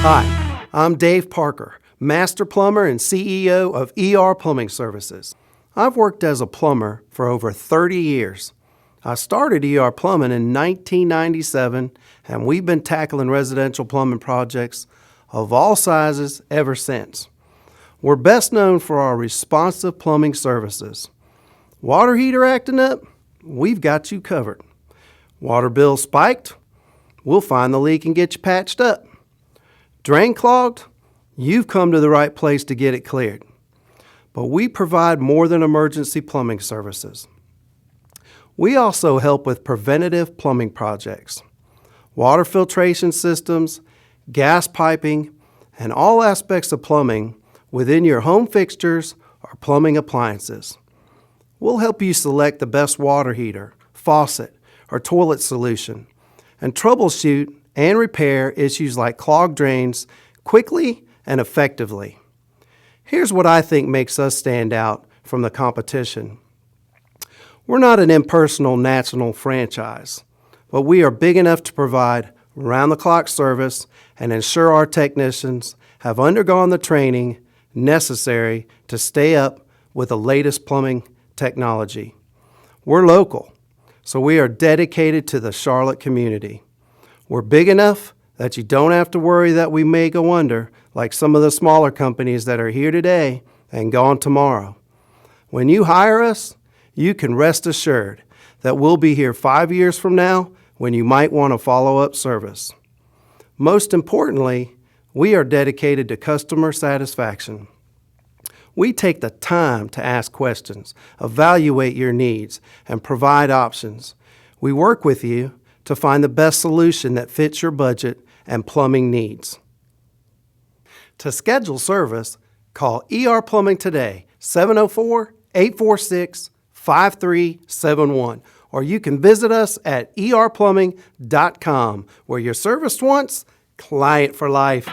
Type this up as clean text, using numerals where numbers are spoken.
Hi, I'm Dave Parker, Master Plumber and CEO of ER Plumbing Services. I've worked as a plumber for over 30 years. I started ER Plumbing in 1997, and we've been tackling residential plumbing projects of all sizes ever since. We're best known for our responsive plumbing services. Water heater acting up? We've got you covered. Water bill spiked? We'll find the leak and get you patched up. Drain clogged? You've come to the right place to get it cleared. But we provide more than emergency plumbing services. We also help with preventative plumbing projects, water filtration systems, gas piping, and all aspects of plumbing within your home fixtures or plumbing appliances. We'll help you select the best water heater, faucet, or toilet solution, and troubleshoot and repair issues like clogged drains quickly and effectively. Here's what I think makes us stand out from the competition. We're not an impersonal national franchise, but we are big enough to provide round-the-clock service and ensure our technicians have undergone the training necessary to stay up with the latest plumbing technology. We're local, so we are dedicated to the Charlotte community. We're big enough that you don't have to worry that we may go under like some of the smaller companies that are here today and gone tomorrow. When you hire us, you can rest assured that we'll be here 5 years from now when you might want a follow-up service. Most importantly, we are dedicated to customer satisfaction. We take the time to ask questions, evaluate your needs, and provide options. We work with you to find the best solution that fits your budget and plumbing needs. To schedule service, call ER Plumbing today, 704-846-5371, or you can visit us at erplumbing.com, where you're serviced once, client for life.